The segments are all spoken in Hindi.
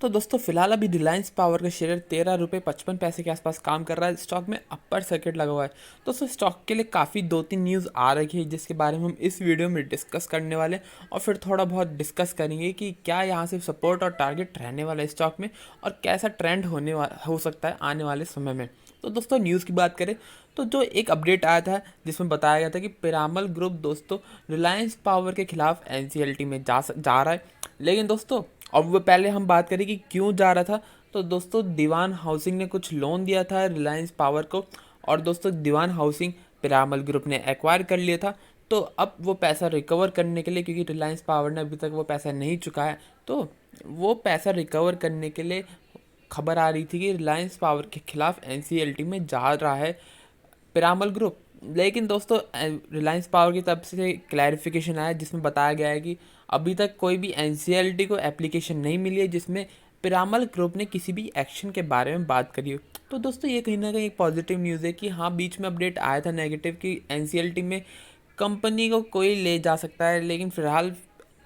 तो दोस्तों फिलहाल अभी रिलायंस पावर का शेयर 13 रुपये 55 पैसे के आसपास काम कर रहा है। स्टॉक में अपर सर्किट लगा हुआ है। दोस्तों स्टॉक के लिए काफ़ी 2-3 न्यूज़ आ रही है जिसके बारे में हम इस वीडियो में डिस्कस करने वाले हैं और फिर थोड़ा बहुत डिस्कस करेंगे कि क्या यहाँ से सपोर्ट और टारगेट रहने वाला है स्टॉक में और कैसा ट्रेंड हो सकता है आने वाले समय में। तो दोस्तों न्यूज़ की बात करें तो जो एक अपडेट आया था जिसमें बताया गया था कि पिरामल ग्रुप दोस्तों रिलायंस पावर के खिलाफ एनसीएलटी में जा रहा है। लेकिन दोस्तों अब वो पहले हम बात करें कि क्यों जा रहा था। तो दोस्तों दीवान हाउसिंग ने कुछ लोन दिया था रिलायंस पावर को और दोस्तों दीवान हाउसिंग पिरामल ग्रुप ने एक्वायर कर लिया था। तो अब वो पैसा रिकवर करने के लिए, क्योंकि रिलायंस पावर ने अभी तक वो पैसा नहीं चुकाया, तो वो पैसा रिकवर करने के लिए खबर आ रही थी कि रिलायंस पावर के खिलाफ एनसीएलटी में जा रहा है पिरामल ग्रुप। लेकिन दोस्तों रिलायंस पावर की तरफ से क्लैरिफिकेशन आया जिसमें बताया गया है कि अभी तक कोई भी एनसीएलटी को एप्लीकेशन नहीं मिली है जिसमें पिरामल ग्रुप ने किसी भी एक्शन के बारे में बात करी हो। तो दोस्तों ये कहीं ना कहीं एक पॉजिटिव न्यूज़ है कि हाँ, बीच में अपडेट आया था नेगेटिव कि एनसीएलटी में कंपनी को कोई ले जा सकता है, लेकिन फिलहाल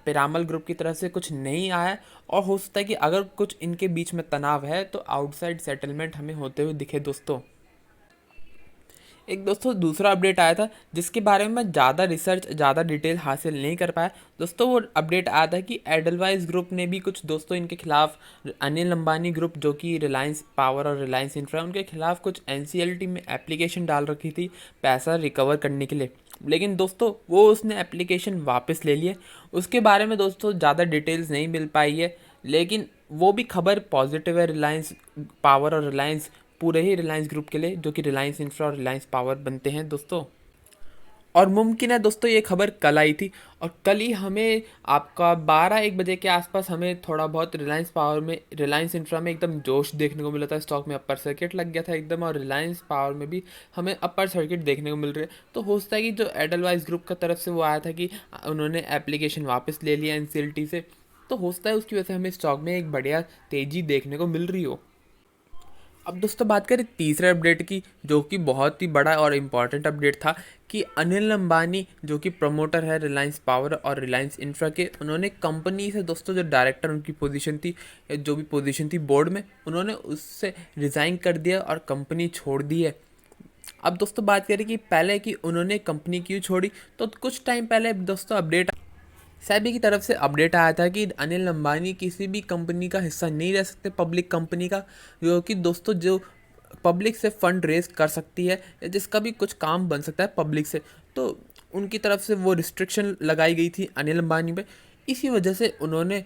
पिरामल ग्रुप की तरफ से कुछ नहीं आया है। और हो सकता है कि अगर कुछ इनके बीच में तनाव है तो आउटसाइड सेटलमेंट हमें होते हुए दिखे दोस्तों। एक दोस्तों दूसरा अपडेट आया था जिसके बारे में मैं ज़्यादा रिसर्च ज़्यादा डिटेल हासिल नहीं कर पाया। दोस्तों वो अपडेट आया था कि एडलवाइस ग्रुप ने भी कुछ दोस्तों इनके खिलाफ, अनिल अंबानी ग्रुप जो कि रिलायंस पावर और रिलायंस इंफ्रा, उनके खिलाफ कुछ एनसीएलटी में एप्लीकेशन डाल रखी थी पैसा रिकवर करने के लिए। लेकिन दोस्तों वो उसने एप्लीकेशन वापस ले लिए। उसके बारे में दोस्तों ज़्यादा डिटेल्स नहीं मिल पाई है, लेकिन वो भी खबर पॉजिटिव है रिलायंस पावर और रिलायंस, पूरे ही रिलायंस ग्रुप के लिए जो कि रिलायंस इंफ्रा और रिलायंस पावर बनते हैं दोस्तों। और मुमकिन है दोस्तों ये खबर कल आई थी और कल ही हमें आपका 12-1 बजे के आसपास हमें थोड़ा बहुत रिलायंस पावर में, रिलायंस इंफ्रा में एकदम जोश देखने को मिला था। स्टॉक में अपर सर्किट लग गया था एकदम, और रिलायंस पावर में भी हमें अपर सर्किट देखने को मिल रहे हैं। तो हो सकता है कि जो एडलवाइस ग्रुप का तरफ से वो आया था कि उन्होंने एप्लीकेशन वापस ले लिया एनसीएलटी से, तो हो सकता है उसकी वजह से हमें स्टॉक में एक बढ़िया तेज़ी देखने को मिल रही हो। अब दोस्तों बात करें तीसरे अपडेट की, जो कि बहुत ही बड़ा और इम्पॉर्टेंट अपडेट था कि अनिल अंबानी जो कि प्रमोटर है रिलायंस पावर और रिलायंस इंफ्रा के, उन्होंने कंपनी से दोस्तों जो डायरेक्टर उनकी पोजीशन थी, जो भी पोजीशन थी बोर्ड में, उन्होंने उससे रिज़ाइन कर दिया और कंपनी छोड़ दी है। अब दोस्तों बात करें कि पहले कि उन्होंने कंपनी क्यों छोड़ी, तो कुछ टाइम पहले दोस्तों अपडेट, सेबी की तरफ से अपडेट आया था कि अनिल अंबानी किसी भी कंपनी का हिस्सा नहीं रह सकते, पब्लिक कंपनी का, जो कि दोस्तों जो पब्लिक से फंड रेज कर सकती है या जिसका भी कुछ काम बन सकता है पब्लिक से, तो उनकी तरफ से वो रिस्ट्रिक्शन लगाई गई थी अनिल अंबानी पे। इसी वजह से उन्होंने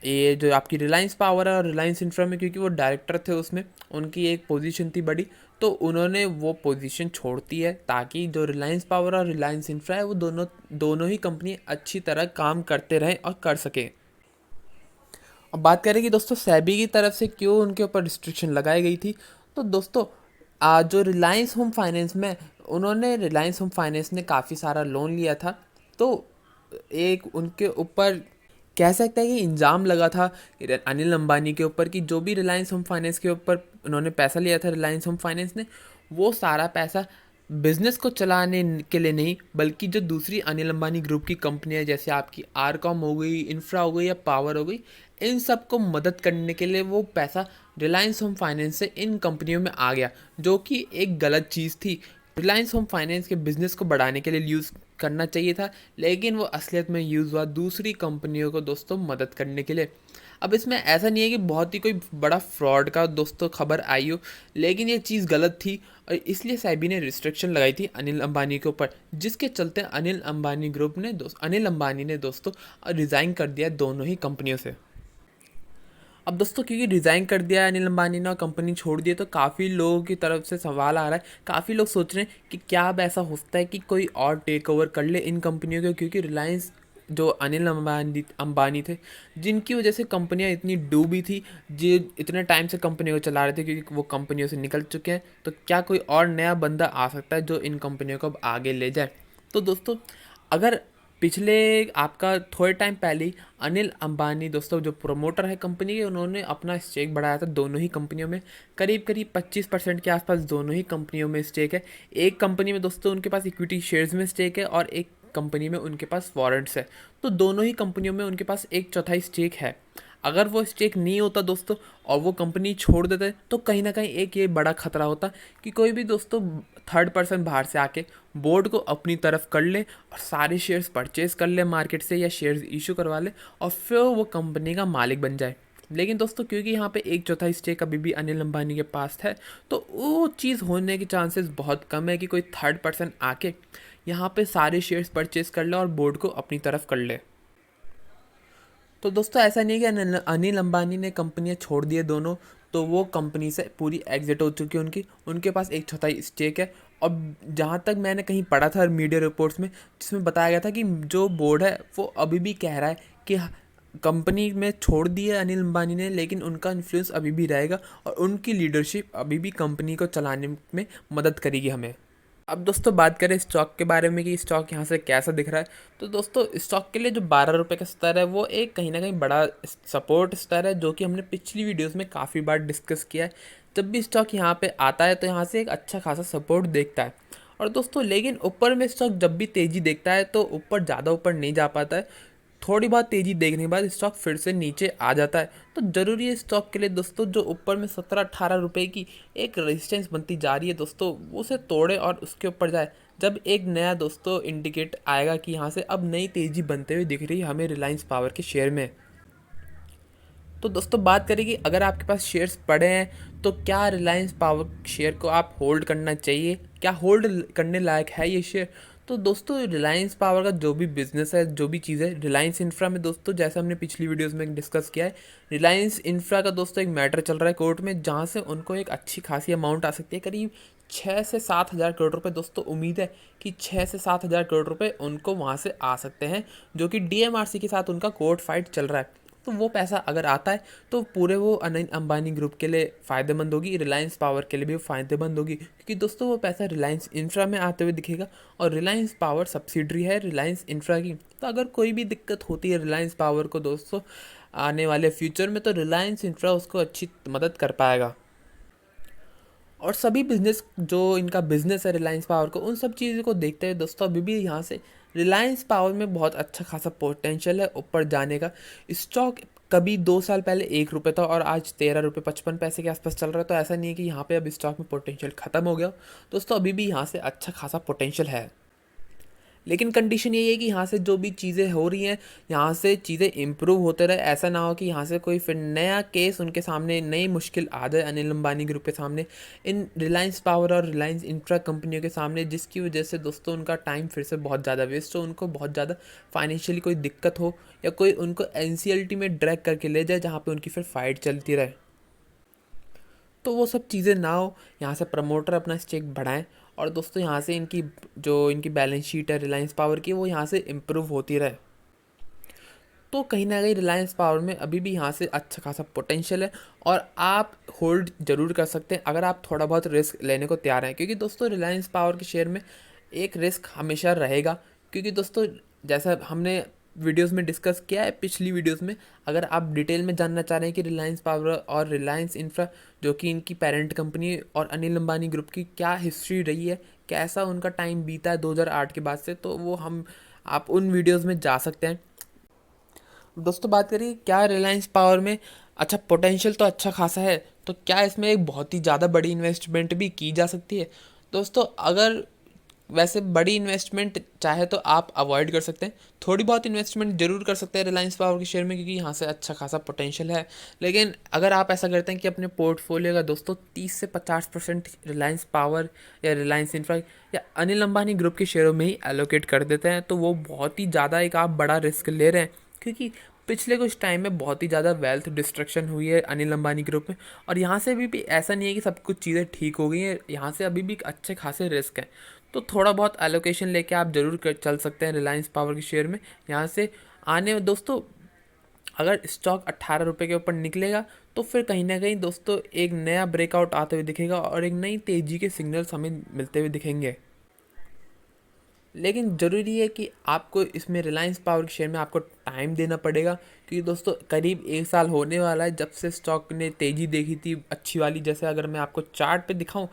ये जो आपकी रिलायंस पावर है और रिलायंस इंफ्रा में, क्योंकि वो डायरेक्टर थे उसमें, उनकी एक पोजीशन थी बड़ी, तो उन्होंने वो पोजीशन छोड़ती है ताकि जो रिलायंस पावर और रिलायंस इंफ्रा है वो दोनों दोनों ही कंपनी अच्छी तरह काम करते रहें और कर सकें। अब बात करें कि दोस्तों सेबी की तरफ से क्यों उनके ऊपर रिस्ट्रिक्शन लगाई गई थी। तो दोस्तों जो रिलायंस होम फाइनेंस में, उन्होंने रिलायंस होम फाइनेंस ने काफ़ी सारा लोन लिया था, तो एक उनके ऊपर कह सकते हैं कि इल्ज़ाम लगा था अनिल अंबानी के ऊपर कि जो भी रिलायंस होम फाइनेंस के ऊपर उन्होंने पैसा लिया था रिलायंस होम फाइनेंस ने, वो सारा पैसा बिजनेस को चलाने के लिए नहीं, बल्कि जो दूसरी अनिल अंबानी ग्रुप की कंपनियां जैसे आपकी आरकॉम हो गई, इंफ्रा हो गई या पावर हो गई, इन सब को मदद करने के लिए वो पैसा रिलायंस होम फाइनेंस से इन कंपनियों में आ गया, जो कि एक गलत चीज़ थी। रिलायंस होम फाइनेंस के बिज़नेस को बढ़ाने के लिए यूज़ करना चाहिए था, लेकिन वो असलियत में यूज़ हुआ दूसरी कंपनियों को दोस्तों मदद करने के लिए। अब इसमें ऐसा नहीं है कि बहुत ही कोई बड़ा फ्रॉड का दोस्तों खबर आई हो, लेकिन ये चीज़ गलत थी और इसलिए सेबी ने रिस्ट्रिक्शन लगाई थी अनिल अंबानी के ऊपर, जिसके चलते अनिल अंबानी ने दोस्तों रिज़ाइन कर दिया दोनों ही कंपनियों से। अब दोस्तों क्योंकि रिज़ाइन कर दिया है अनिल अंबानी ने और कंपनी छोड़ दी है, तो काफ़ी लोगों की तरफ से सवाल आ रहा है, काफ़ी लोग सोच रहे हैं कि क्या अब ऐसा हो सकता है कि कोई और टेक ओवर कर ले इन कंपनियों को, क्योंकि रिलायंस जो अनिल अंबानी थे, जिनकी वजह से कंपनियां इतनी डूबी थी, जो इतने टाइम से कंपनी को चला रहे थे, क्योंकि वो कंपनियों से निकल चुके हैं, तो क्या कोई और नया बंदा आ सकता है जो इन कंपनियों को अब आगे ले जाए। तो दोस्तों अगर पिछले आपका थोड़े टाइम पहले ही अनिल अंबानी दोस्तों जो प्रोमोटर है कंपनी के, उन्होंने अपना स्टेक बढ़ाया था दोनों ही कंपनियों में, करीब करीब 25% के आसपास दोनों ही कंपनियों में स्टेक है। एक कंपनी में दोस्तों उनके पास इक्विटी शेयर्स में स्टेक है और एक कंपनी में उनके पास वारंट्स है, तो दोनों ही कंपनियों में उनके पास 1/4 स्टेक है। अगर वो स्टेक नहीं होता दोस्तों और वो कंपनी छोड़ देते तो कहीं ना कहीं एक ये बड़ा खतरा होता कि कोई भी दोस्तों थर्ड पर्सन बाहर से आके बोर्ड को अपनी तरफ कर ले और सारे शेयर्स परचेज कर ले मार्केट से या शेयर्स इशू करवा ले और फिर वो कंपनी का मालिक बन जाए। लेकिन दोस्तों क्योंकि यहाँ पे एक चौथाई स्टेक अभी भी अनिल अंबानी के पास है, तो वो चीज़ होने के चांसेस बहुत कम है कि कोई थर्ड पर्सन आके यहाँ पे सारे शेयर्स परचेज कर ले और बोर्ड को अपनी तरफ कर ले। तो दोस्तों ऐसा नहीं है कि अनिल अंबानी ने कंपनियां छोड़ दिए दोनों, तो वो कंपनी से पूरी एग्जिट हो चुकी है उनकी, उनके पास एक चौथाई स्टेक है। और जहाँ तक मैंने कहीं पढ़ा था मीडिया रिपोर्ट्स में, जिसमें बताया गया था कि जो बोर्ड है वो अभी भी कह रहा है कि कंपनी में छोड़ दी है अनिल अंबानी ने, लेकिन उनका इन्फ्लुएंस अभी भी रहेगा और उनकी लीडरशिप अभी भी कंपनी को चलाने में मदद करेगी हमें। अब दोस्तों बात करें स्टॉक के बारे में कि स्टॉक यहाँ से कैसा दिख रहा है, तो दोस्तों स्टॉक के लिए जो 12 रुपये का स्तर है वो एक कहीं ना कहीं बड़ा सपोर्ट स्तर है, जो कि हमने पिछली वीडियोस में काफ़ी बार डिस्कस किया है। जब भी स्टॉक यहाँ पे आता है तो यहाँ से एक अच्छा खासा सपोर्ट देखता है। और दोस्तों लेकिन ऊपर में स्टॉक जब भी तेज़ी देखता है तो ऊपर ज़्यादा ऊपर नहीं जा पाता है, थोड़ी बहुत तेज़ी देखने के बाद स्टॉक फिर से नीचे आ जाता है। तो ज़रूरी है स्टॉक के लिए दोस्तों जो ऊपर में 17-18 रुपये की एक रेजिस्टेंस बनती जा रही है दोस्तों, उसे तोड़े और उसके ऊपर जाए। जब एक नया दोस्तों इंडिकेट आएगा कि यहाँ से अब नई तेज़ी बनते हुए दिख रही है हमें रिलायंस पावर के शेयर में। तो दोस्तों बात करें कि अगर आपके पास शेयर्स पड़े हैं तो क्या रिलायंस पावर शेयर को आप होल्ड करना चाहिए, क्या होल्ड करने लायक है ये शेयर। तो दोस्तों रिलायंस पावर का जो भी बिजनेस है, जो भी चीज़ है, रिलायंस इंफ्रा में दोस्तों जैसे हमने पिछली वीडियोस में डिस्कस किया है, रिलायंस इंफ्रा का दोस्तों एक मैटर चल रहा है कोर्ट में, जहाँ से उनको एक अच्छी खासी अमाउंट आ सकती है, करीब 6 से 7 हज़ार करोड़ रुपए। दोस्तों उम्मीद है कि 6 से 7 हज़ार करोड़ रुपए उनको वहाँ से आ सकते हैं, जो कि डीएमआरसी के साथ उनका कोर्ट फाइट चल रहा है। तो वो पैसा अगर आता है तो पूरे वो अनिल अंबानी ग्रुप के लिए फ़ायदेमंद होगी, रिलायंस पावर के लिए भी फ़ायदेमंद होगी, क्योंकि दोस्तों वो पैसा रिलायंस इंफ्रा में आते हुए दिखेगा और रिलायंस पावर सब्सिडरी है रिलायंस इंफ्रा की। तो अगर कोई भी दिक्कत होती है रिलायंस पावर को दोस्तों आने वाले फ्यूचर में, तो रिलायंस इंफ्रा उसको अच्छी मदद कर पाएगा। और सभी बिजनेस जो इनका बिजनेस है रिलायंस पावर को, उन सब चीज़ों को देखते हुए दोस्तों अभी भी यहाँ से रिलायंस पावर में बहुत अच्छा खासा पोटेंशियल है ऊपर जाने का। स्टॉक कभी 2 साल पहले 1 रुपये था और आज 13 रुपये 55 पैसे के आसपास चल रहा है, तो ऐसा नहीं है कि यहाँ पे अब स्टॉक में पोटेंशियल ख़त्म हो गया। दोस्तों अभी भी यहाँ से अच्छा खासा पोटेंशियल है, लेकिन कंडीशन यही है कि यहाँ से जो भी चीज़ें हो रही हैं यहाँ से चीज़ें इम्प्रूव होते रहे। ऐसा ना हो कि यहाँ से कोई फिर नया केस उनके सामने, नई मुश्किल आ जाए अनिल अंबानी ग्रुप के सामने, इन रिलायंस पावर और रिलायंस इंफ्रा कंपनियों के सामने, जिसकी वजह से दोस्तों उनका टाइम फिर से बहुत ज़्यादा वेस्ट हो, उनको बहुत ज़्यादा फाइनेंशियली कोई दिक्कत हो, या कोई उनको एनसीएलटी में ड्रैग करके ले जाए जहाँ पर उनकी फिर फाइट चलती रहे। तो वो सब चीज़ें ना हो, यहाँ से प्रमोटर अपना स्टेक बढ़ाएं और दोस्तों यहाँ से इनकी जो इनकी बैलेंस शीट है रिलायंस पावर की, वो यहाँ से इम्प्रूव होती रहे। तो कहीं ना कहीं रिलायंस पावर में अभी भी यहाँ से अच्छा खासा पोटेंशियल है और आप होल्ड ज़रूर कर सकते हैं अगर आप थोड़ा बहुत रिस्क लेने को तैयार हैं, क्योंकि दोस्तों रिलायंस पावर के शेयर में एक रिस्क हमेशा रहेगा। क्योंकि दोस्तों जैसा हमने वीडियोस में डिस्कस किया है पिछली वीडियोस में, अगर आप डिटेल में जानना चाह रहे हैं कि रिलायंस पावर और रिलायंस इंफ्रा जो कि इनकी पेरेंट कंपनी और अनिल अंबानी ग्रुप की क्या हिस्ट्री रही है, कैसा उनका टाइम बीता है 2008 के बाद से, तो वो हम आप उन वीडियोस में जा सकते हैं। दोस्तों बात करिए क्या रिलायंस पावर में अच्छा पोटेंशियल तो अच्छा खासा है, तो क्या इसमें एक बहुत ही ज़्यादा बड़ी इन्वेस्टमेंट भी की जा सकती है। दोस्तों अगर वैसे बड़ी इन्वेस्टमेंट चाहे तो आप अवॉइड कर सकते हैं, थोड़ी बहुत इन्वेस्टमेंट जरूर कर सकते हैं रिलायंस पावर के शेयर में, क्योंकि यहाँ से अच्छा खासा पोटेंशियल है। लेकिन अगर आप ऐसा करते हैं कि अपने पोर्टफोलियो का दोस्तों 30 से 50% रिलायंस पावर या रिलायंस इंफ्रा या अनिल अंबानी ग्रुप के शेयरों में ही एलोकेट कर देते हैं, तो वो बहुत ही ज़्यादा एक आप बड़ा रिस्क ले रहे हैं, क्योंकि पिछले कुछ टाइम में बहुत ही ज़्यादा वेल्थ डिस्ट्रक्शन हुई है अनिल अंबानी ग्रुप में। और यहाँ से अभी भी ऐसा नहीं है कि सब कुछ चीज़ें ठीक हो गई हैं, यहाँ से अभी भी अच्छे खासे रिस्क हैं। तो थोड़ा बहुत एलोकेशन लेके आप ज़रूर चल सकते हैं रिलायंस पावर के शेयर में। यहाँ से आने दोस्तों अगर स्टॉक 18 रुपये के ऊपर निकलेगा तो फिर कहीं ना कहीं दोस्तों एक नया ब्रेकआउट आते हुए दिखेगा और एक नई तेज़ी के सिग्नल्स हमें मिलते हुए दिखेंगे। लेकिन ज़रूरी है कि आपको इसमें रिलायंस पावर के शेयर में आपको टाइम देना पड़ेगा, क्योंकि दोस्तों करीब 1 साल होने वाला है जब से स्टॉक ने तेज़ी देखी थी अच्छी वाली। जैसे अगर मैं आपको चार्ट पे दिखाऊं,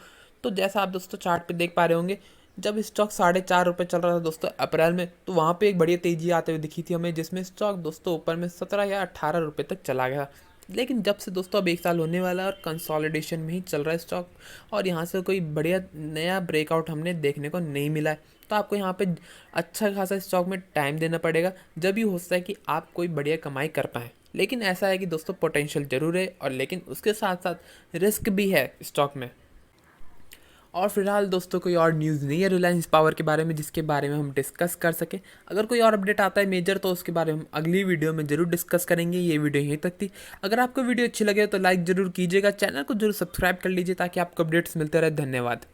तो जैसा आप दोस्तों चार्ट पे देख पा रहे होंगे, जब स्टॉक 4.5 रुपये चल रहा था दोस्तों अप्रैल में, तो वहाँ पे एक बढ़िया तेज़ी आते हुए दिखी थी हमें, जिसमें स्टॉक दोस्तों ऊपर में 17 या 18 रुपये तक चला गया। लेकिन जब से दोस्तों अब 1 साल होने वाला है और कंसोलिडेशन में ही चल रहा है स्टॉक, और यहाँ से कोई बढ़िया नया ब्रेकआउट हमने देखने को नहीं मिला है। तो आपको यहाँ पे अच्छा खासा स्टॉक में टाइम देना पड़ेगा, जब भी हो सकता है कि आप कोई बढ़िया कमाई कर पाएँ। लेकिन ऐसा है कि दोस्तों पोटेंशियल ज़रूर है, और लेकिन उसके साथ साथ रिस्क भी है स्टॉक में। और फिलहाल दोस्तों कोई और न्यूज़ नहीं है रिलायंस पावर के बारे में जिसके बारे में हम डिस्कस कर सकें। अगर कोई और अपडेट आता है मेजर, तो उसके बारे में हम अगली वीडियो में ज़रूर डिस्कस करेंगे। ये वीडियो यहीं तक थी। अगर आपको वीडियो अच्छी लगे तो लाइक ज़रूर कीजिएगा, चैनल को जरूर सब्सक्राइब कर लीजिए ताकि आपको अपडेट्स मिलते रहे। धन्यवाद।